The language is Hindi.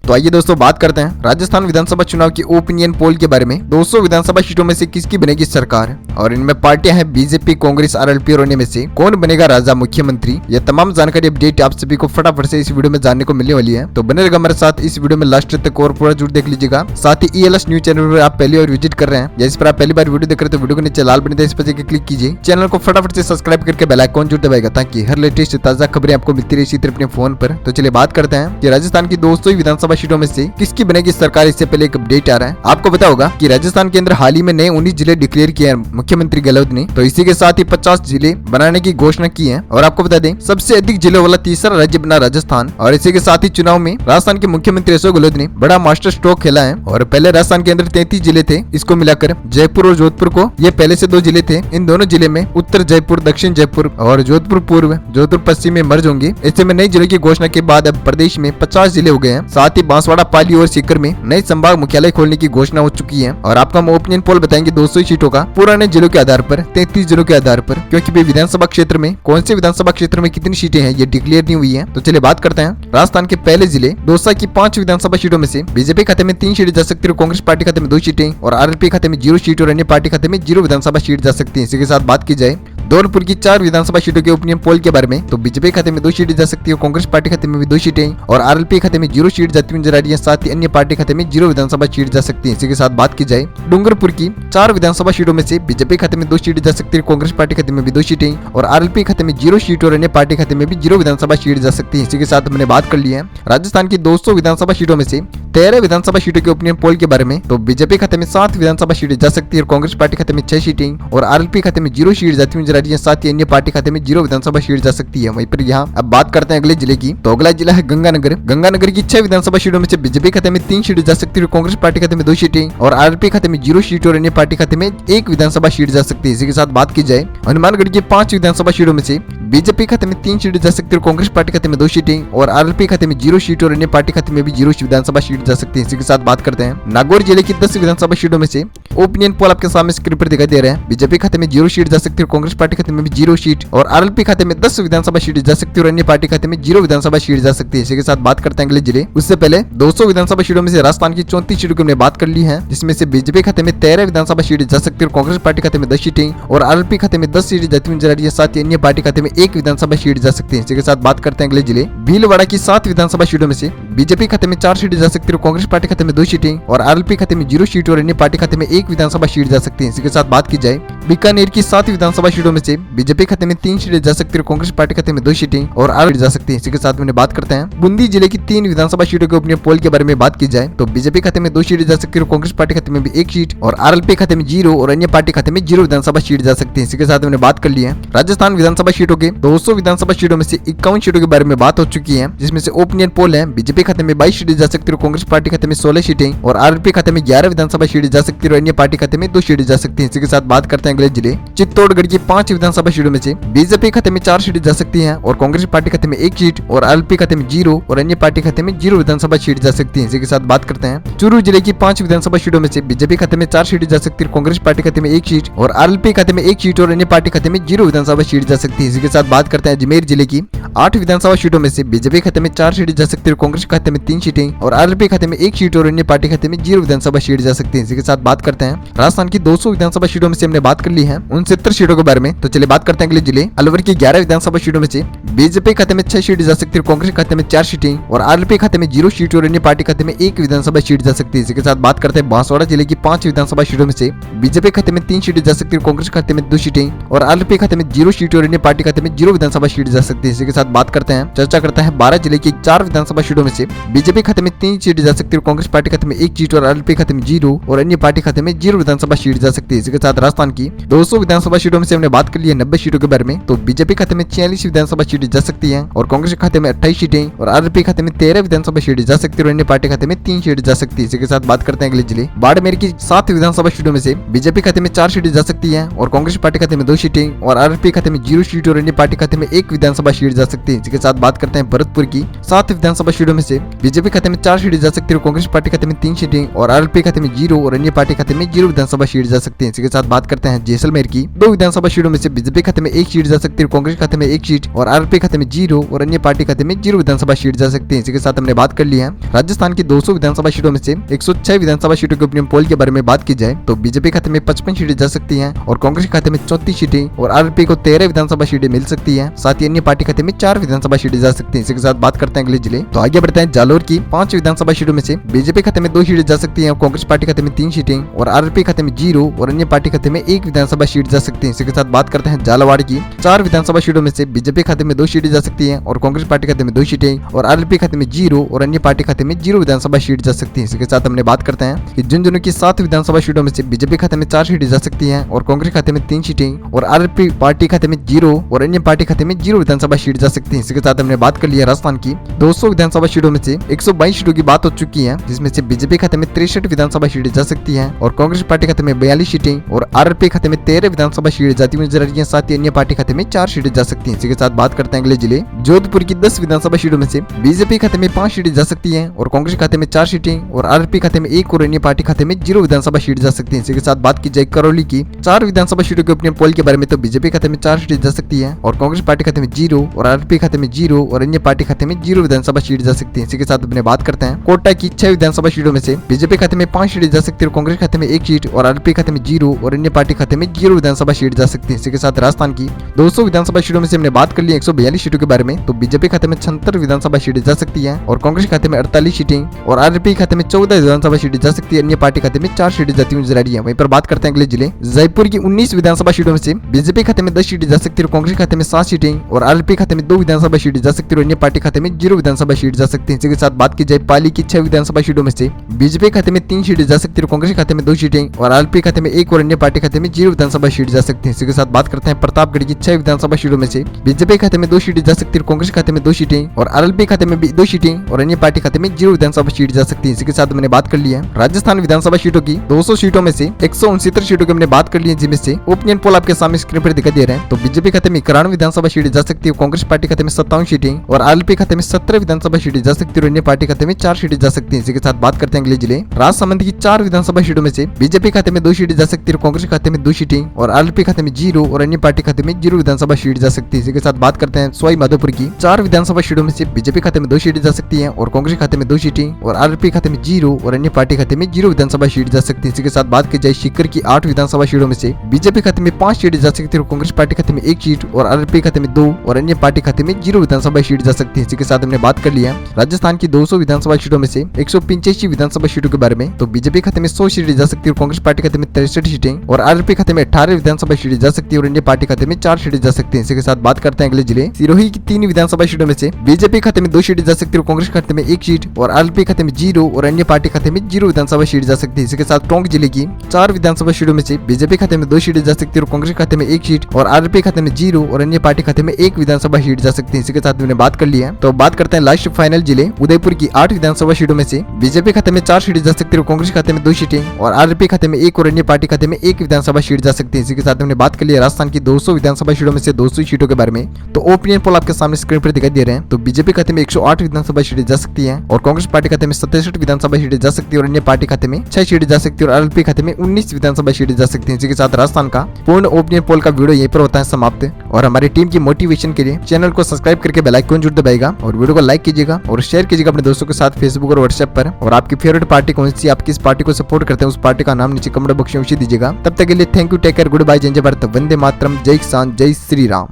तो आइए दोस्तों बात करते हैं राजस्थान विधानसभा चुनाव की ओपिनियन पोल के बारे में। 200 विधानसभा सीटों में से किसकी बनेगी सरकार और इनमें पार्टियां हैं बीजेपी, कांग्रेस, आरएलपी और इनमें में से कौन बनेगा राजा मुख्यमंत्री। यह तमाम जानकारी अपडेट आप सभी को फटाफट से इस वीडियो में जानने को मिलने वाली है, तो बने रहेगा हमारे साथ इस वीडियो में लास्ट तक और पूरा जरूर देख लीजिएगा। साथ ही ELS न्यूज चैनल पर आप पहली बार विजिट कर रहे हैं या इस पर आप पहली बार वीडियो देख रहे हैं तो वीडियो के नीचे लाल बटन इस पर क्लिक कीजिए, चैनल को फटाफट से सब्सक्राइब करके बेल आइकन जरूर दबाएगा ताकि हर लेटेस्ट ताजा खबरें आपको मिलती रही इसी तरह अपने फोन पर। तो चलिए बात करते हैं कि राजस्थान की 200 विधानसभा सीटों में से किसकी बनेगी सरकार। इससे पहले एक अपडेट आ रहा है, आपको पता होगा कि राजस्थान के अंदर हाल ही में नए 19 जिले डिक्लेयर किए हैं मुख्यमंत्री गहलोत ने, तो इसी के साथ ही 50 जिले बनाने की घोषणा की है। और आपको बता दें सबसे अधिक जिलों वाला तीसरा राज्य बना राजस्थान। और इसी के साथ ही चुनाव में राजस्थान के मुख्यमंत्री अशोक गहलोत ने बड़ा मास्टर स्ट्रोक खेला है और पहले राजस्थान के अंदर 33 जिले थे, इसको मिलाकर जयपुर और जोधपुर को ये पहले से 2 जिले थे। इन दोनों जिले में उत्तर जयपुर, दक्षिण जयपुर और जोधपुर पूर्व, जोधपुर पश्चिम में मर्ज होंगे। ऐसे में नए जिलों की घोषणा के बाद अब प्रदेश में 50 जिले हो गए हैं। साथ ही बांसवाड़ा, पाली और सीकर में नए संभाग मुख्यालय खोलने की घोषणा हो चुकी है। और आपको हम ओपिनियन पोल बताएंगे 200 सीटों का पुराने जिलों के आधार पर, 33 जिलों के आधार पर, क्योंकि विधानसभा क्षेत्र में कौन से विधानसभा क्षेत्र में कितनी सीटें हैं ये डिक्लेयर नहीं हुई है। तो चलिए बात करते हैं राजस्थान के पहले जिले दौसा की 5 विधानसभा सीटों में से बीजेपी खाते में 3 सीटें जा सकती है, कांग्रेस पार्टी खाते में 2 सीटें और आरएलपी खाते में 0 सीट और अन्य पार्टी खाते में 0 विधानसभा सीट जा सकती है। इसी के साथ बात की जाए धौलपुर की 4 विधानसभा सीटों के ओपिनियन पोल के बारे में, तो बीजेपी खाते में 2 सीटें जा सकती है, कांग्रेस पार्टी खाते में भी 2 सीटें और आरएलपी खाते में 0 सीट जाती हुई नजर आ रही है। साथ ही अन्य पार्टी खाते में 0 विधानसभा सीट जा सकती है। इसी के साथ बात की जाए डूंगरपुर की 4 विधानसभा सीटों में से बीजेपी खाते में 2 सीटें जा सकती है, कांग्रेस पार्टी खाते में भी 2 सीटें और आरएलपी खाते में 0 सीट और अन्य पार्टी खाते में भी 0 विधानसभा सीट जा सकती है। इसी के साथ हमने बात कर ली है राजस्थान की 200 विधानसभा सीटों में से 13 विधानसभा सीटों के ओपिनियन पोल के बारे में, तो बीजेपी खाते में 7 विधानसभा सीटें जा सकती है, कांग्रेस पार्टी खाते में 6 सीटें और आरएलपी खाते में 0 सीट जाती हुई नजर आ रही है। साथ ही अन्य पार्टी खाते में 0 विधानसभा सीट जा सकती है। वहीं पर यहाँ अब बात करते हैं अगले जिले की, तो अगला जिला है गंगानगर। गंगानगर की 6 विधानसभा सीटों में से बीजेपी खाते में 3 सीटें जा सकती है, कांग्रेस पार्टी खाते में 2 सीटें और आरएलपी खाते में 0 सीट और अन्य पार्टी खाते में 1 विधानसभा सीट जा सकती है। इसी के साथ बात की जाए हनुमानगढ़ की 5 विधानसभा सीटों में से बीजेपी खाते में 3 सीटें जा सकती है, कांग्रेस पार्टी खाते में 2 सीटें और आरएलपी खाते में 0 सीट और अन्य पार्टी खाते में भी 0 विधानसभा सीट जा सकती है। इसी के साथ बात करते हैं नागौर जिले की 10 विधानसभा सीटों में से ओपिनियन पोल आपके सामने स्क्रीन पर दिखाई दे रहे हैं। बीजेपी खाते में 0 सीट जा सकती है, कांग्रेस पार्टी खाते में भी 0 सीट और आरएलपी खाते में 10 विधानसभा सीट जा सकती है और अन्य पार्टी खाते में 0 विधानसभा सीट जा सकती है। इसी के साथ बात करते हैं अगले जिले। उससे पहले 200 विधानसभा सीटों में से राजस्थान की 34 सीटों की हमने बात कर ली है, जिसमें से बीजेपी खाते में 13 विधानसभा सीट जा सकती है, कांग्रेस पार्टी खाते में 10 सीटें और आरएलपी खाते में 10 सीटें जाती हुई नजर आ रही है। साथ ही अन्य पार्टी खाते में 1 विधानसभा सीट जा सकती है। इसी के साथ बात करते हैं अगले जिले भीलवाड़ा की 7 विधानसभा सीटों में से बीजेपी खाते में 4 सीटें जा सकती है, कांग्रेस पार्टी खाते में 2 सीटें और आरएलपी खाते में 0 सीट और अन्य पार्टी खाते में 1 विधानसभा सीट जा सकती है। इसी के साथ बात की जाए बीकानेर की 7 विधानसभा सीटों में से बीजेपी खाते में 3 सीटें जा सकती है, कांग्रेस पार्टी खाते में 2 सीटें और आरएलपी जा सकती है। इसी के साथ में बात करते हैं बूंदी जिले की 3 विधानसभा सीटों के ओपिनियन पोल के बारे में बात की जाए, तो बीजेपी खाते में 2 सीटें जा सकती है, कांग्रेस पार्टी खाते में भी 1 सीट और आरएलपी खाते में 0 और अन्य पार्टी खाते में 0 विधानसभा सीट जा सकती है। इसी के साथ हमने बात कर ली है राजस्थान विधानसभा सीटों के 200 विधानसभा सीटों में से 51 सीटों के बारे में बात हो चुकी है, जिसमें से ओपिनियन पोल है बीजेपी खाते में 22 सीटें जा सकती है, कांग्रेस पार्टी खाते में 16 सीटें और आरएलपी खाते में 11 विधानसभा सीटें जा सकती है और अन्य पार्टी खाते में 2 सीटें जा सकती है। इसी के साथ बात करते हैं अगले जिले चित्तौड़गढ़ की 5 विधानसभा सीटों में से बीजेपी खाते में 4 सीटें जा सकती है और कांग्रेस पार्टी खाते में 1 सीट और आरएलपी खाते में 0 और अन्य पार्टी खाते में 0 विधानसभा सीट जा सकती है। इसी के साथ बात करते हैं चूरू जिले की 5 विधानसभा सीटों में से बीजेपी खाते में 4 सीटें जा सकती है, कांग्रेस पार्टी खाते में 1 सीट और आरएलपी खाते में 1 सीट और अन्य पार्टी खाते में 0 विधानसभा सीट जा सकती है। इसी के साथ बात करते हैं अजमेर जिले की 8 विधानसभा सीटों में से बीजेपी खाते में 4 सीटें जा सकती है, कांग्रेस खाते में 3 सीटें और आरएलपी खाते में 1 सीट और अन्य पार्टी खाते में 0 विधानसभा सीट जा सकती है। इसी के साथ बात करते हैं राजस्थान की 200 विधानसभा सीटों में से हमने बात कर ली है 69 सीटों के बारे में। तो चलिए बात करते हैं अगले जिले अलवर की 11 विधानसभा सीटों में से बीजेपी खाते में 6 सीटें जा सकती है, कांग्रेस खाते में 4 सीटें और आरएलपी खाते में 0 सीट और अन्य पार्टी खाते में 1 विधानसभा सीट जा सकती है। इसी के साथ बात करते हैं बांसवाड़ा जिले की 5 विधानसभा सीटों में से बीजेपी खाते में 3 सीटें जा सकती है, कांग्रेस खाते में 2 सीटें और आरएलपी खाते में 0 सीट और अन्य पार्टी खाते में 0 विधानसभा सीट जा सकती है। इसी के साथ बात करते हैं चर्चा करता है 12 जिले की 4 विधानसभा सीटों में से बीजेपी खाते में 3 सीटें जा सकती है, कांग्रेस पार्टी खाते में 1 सीट और आरएलपी खाते में 0 और अन्य पार्टी खाते में 0 विधानसभा सीट जा सकती है। इसी के साथ राजस्थान की 200 विधानसभा सीटों में से हमने बात कर ली है 90 सीटों के बारे में, तो बीजेपी खाते में 46 विधानसभा सीटें जा सकती है और कांग्रेस खाते में 28 सीटें और आरएलपी खाते में 13 विधानसभा सीटें जा सकती है और अन्य पार्टी खाते में 3 सीटें जा सकती है। इसी के साथ बात करते हैं अगले जिले बाड़मेर की 7 विधानसभा सीटों में से बीजेपी खाते में 4 सीटें जा सकती है और कांग्रेस पार्टी खाते में 2 सीटें और आरएलपी खाते में 0 सीट और अन्य पार्टी खाते में 1 विधानसभा सीट जा सकती है। इसी के साथ बात करते हैं भरतपुर की 7 विधानसभा सीटों में से बीजेपी खाते में 4 सीटें जा सकती है, कांग्रेस पार्टी खाते में 3 सीटें और आरएलपी खाते में 0 और अन्य पार्टी खाते में में 0 विधानसभा सीट जा सकती है। इसी के साथ बात करते हैं जैसलमेर की। 2 विधानसभा सीटों में से बीजेपी खाते में 1 सीट जा सकती है, कांग्रेस खाते में 1 सीट और आरएलपी खाते में 0 और अन्य पार्टी खाते में 0 विधानसभा सीट जा सकती है। इसी के साथ हमने बात कर ली है राजस्थान की 200 विधानसभा सीटों में से 106 विधानसभा सीटों के ओपिनियन पोल के बारे में बात की जाए तो बीजेपी खाते में 55 सीटें जा सकती हैं और कांग्रेस खाते में 34 सीटें और आरएलपी को 13 विधानसभा सीटें मिल सकती हैं। साथ ही अन्य पार्टी खाते में 4 विधानसभा सीटें जा सकती हैं। इसी के साथ बात करते हैं अगले जिले। तो आगे बढ़ते हैं जालोर की। 5 विधानसभा सीटों में से बीजेपी खाते में 2 सीटें जा सकती हैं, कांग्रेस पार्टी खाते में 3 सीटें और आरएलपी खाते में 0 और अन्य पार्टी खाते में 1 विधानसभा सीट जा सकती है। इसी के साथ बात करते हैं झालावाड़ की। 4 विधानसभा सीटों में से बीजेपी खाते में 2 सीटें जा सकती हैं और कांग्रेस पार्टी खाते में 2 सीटें और आरएलपी खाते में 0 और अन्य पार्टी खाते में 0 विधानसभा सीट जा सकती है। इसी के साथ हमने बात करते हैं कि झुंझुनू की 7 विधानसभा सीटों में से बीजेपी खाते में 4 सीटें जा सकती हैं और कांग्रेस खाते में 3 सीटें और आरएलपी पार्टी खाते में 0 और अन्य पार्टी खाते में 0 विधानसभा सीट जा सकती है। इसी के साथ हमने बात कर लिया राजस्थान की। 200 विधानसभा सीटों में से 122 सीटों की बात हो चुकी है, जिसमें से बीजेपी खाते में 63 विधानसभा सीटें जा सकती हैं और कांग्रेस पार्टी खाते में 42 सीटें और आरएलपी खाते में 13 विधानसभा सीटें जाती हुई नजर आ रही है। साथ ही अन्य पार्टी खाते में 4 सीटें जा सकती हैं। इसी के साथ बात करते हैं अगले जिले। जोधपुर की 10 विधानसभा सीटों में से बीजेपी खाते में 5 सीटें जा सकती हैं और कांग्रेस खाते में 4 सीटें और आरएलपी खाते में 1 और अन्य पार्टी खाते में 0 विधानसभा सीट जा सकती है। इसी के साथ बात की जाए करौली की। 4 विधानसभा सीटों के ओपिनियन पोल के बारे में तो बीजेपी खाते में 4 सीटें जा सकती है और कांग्रेस पार्टी खाते में 0 और आरएलपी खाते में 0 और अन्य पार्टी खाते में 0 विधानसभा सीट जा सकती है। इसी के साथ अपने बात करते हैं कोटा की 6 विधानसभा सीटों में से बीजेपी खाते में 5 सीटें जा सकती है और कांग्रेस खाते में 1 सीट और आरएलपी खाते में 0 और अन्य पार्टी खाते में 0 विधानसभा सीट जा सकती है। इसी के साथ राजस्थान की 200 विधानसभा सीटों में से हमने बात कर ली 142 सीटों के बारे में तो बीजेपी खाते में 76 विधानसभा सीटें जा सकती है और कांग्रेस खाते में 48 सीटें और आरएलपी खाते में 14 विधानसभा सीटें जा सकती है। अन्य पार्टी खाते में 4 सीटें जाती हुई नजर आ रही है। वहीं पर बात करते हैं अगले जिले। जयपुर की 19 विधानसभा सीटों में से बीजेपी खाते में 10 सीटें जा सकती है और कांग्रेस खाते में 7 सीटें और आरएलपी खाते में 2 विधानसभा सीटें जा सकती है और अन्य पार्टी खाते में 0 विधानसभा सीट जा सकती है। इसी के साथ बात की जाए पाली की 6 विधानसभा सीटों में से बीजेपी खाते में 3 सीटें जा सकती है और कांग्रेस खाते में 2 सीटें और आरएलपी खाते में 1 और अन्य पार्टी खाते में 0 विधानसभा सीट जा सकती है। इसी के साथ बात करते हैं प्रतापगढ़ की 6 विधानसभा सीटों में से बीजेपी खाते में 2 सीटें जा सकती है, कांग्रेस खाते में 2 सीटें और आरएलपी खाते में 2 सीटें और अन्य पार्टी खाते में 0 विधानसभा सीट जा सकती है। इसी के साथ मैंने बात कर ली है राजस्थान विधानसभा सीटों की। 200 सीटों में से 169 सीटों की हमने बात कर ली है, जिनमें से ओपिनियन पोल आपके सामने स्क्रीन पर दिखाई दे रहे हैं। तो बीजेपी खाते में 91 विधानसभा सीटें जा सकती है, कांग्रेस पार्टी खाते में 57 सीटें और आरएलपी खाते में 17 विधानसभा सीटें जा सकती है और अन्य पार्टी खाते में 4 सीटें जा सकती है। इसी के साथ बात करते हैं अगले जिले। राजसमंद की 4 विधानसभा सीटों में से बीजेपी खाते में 2 सीटें जा सकती है, कांग्रेस खाते में 2 सीटें और आरएलपी खाते में 0 और अन्य पार्टी खाते में 0 विधानसभा सीट जा सकती है। इसी के साथ बात करते हैं सवाई माधोपुर की 4 विधानसभा सीटों में से बीजेपी खाते में 2 सीटें जा सकती है और कांग्रेस खाते में 2 सीटें और आरएलपी खाते में 0 और अन्य पार्टी खाते में 0 विधानसभा सीट जा सकती है। इसी के साथ बात की जाए सीकर की 8 विधानसभा सीटों में से बीजेपी खाते में 5 सीटें जा सकती है और कांग्रेस पार्टी खाते में 1 सीट और आरएलपी खाते में 2 और अन्य पार्टी खाते में 0 विधानसभा सीट जा सकती है। इसी के साथ हमने बात कर लिया राजस्थान की 200 विधानसभा सीटों में से 185 विधानसभा सीटों के बारे में। तो बीजेपी खाते में 100 सीटें जा सकती है और कांग्रेस पार्टी खाते में 63 सीटें और आरएलपी खाते में 18 विधानसभा सीटें जा सकती है और अन्य पार्टी खाते में 4 सीटें जा सकती है। इसी के साथ बात करते हैं अगले जिले। सिरोही की 3 विधानसभा सीटों में से बीजेपी खाते में 2 सीटें जा सकती है और कांग्रेस खाते में 1 सीट और आरएलपी खाते में 0 और अन्य पार्टी खाते में 0 विधानसभा सीट जा सकती है। इसी के साथ टोंक जिले की 4 विधानसभा सीटों में से बीजेपी खाते में 2 सीटें जा सकती है और कांग्रेस खाते में 1 सीट और आरएलपी खाते में 0 और अन्य पार्टी खाते में 1 विधानसभा सीट जा सकती है। इसी के साथ मैंने बात कर लिया है। तो बात करते हैं लास्ट फाइनल जिले। उदयपुर की 8 विधानसभा सीटों में से बीजेपी खाते में 4 सीटें जा सकती है और कांग्रेस खाते में 2 सीटें और आरएलपी खाते में 1 और अन्य पार्टी खाते में 1 विधानसभा सीट जा सकती है। इसी के साथ हमने बात कर लिया राजस्थान की 200 विधानसभा सीटों में से 200 सीटों के बारे में। तो ओपिनियन पोल आपके सामने स्क्रीन पर दिखाई दे रहे हैं। तो बीजेपी खाते में 108 विधानसभा सीटें जा सकती है और कांग्रेस पार्टी खाते में 67 विधानसभा सीटें जा सकती है और अन्य पार्टी खाते में 6 सीटें जा सकती है और आरएलपी खाते में 19 विधानसभा सीटें जा सकती है। इसी के साथ राजस्थान का पूर्ण ओपिनियन पोल का वीडियो यहीं पर होता है समाप्त। और हमारी टीम की मोटिवेशन के लिए चैनल को सब्सक्राइब करके बेल आइकन जरूर दबाएगा और वीडियो को लाइक कीजिएगा और शेयर कीजिएगा अपने दोस्तों के साथ फेसबुक और व्हाट्सएप पर। और आपकी फेवरेट पार्टी कौन सी, आप किस पार्टी को सपोर्ट करते हैं, उस पार्टी का नाम नीचे कमेंट बॉक्स में दीजिएगा। तब तक के लिए thank you, take care, good bye, जय भारत, वंदे मातरम, जय किसान, जय श्री राम।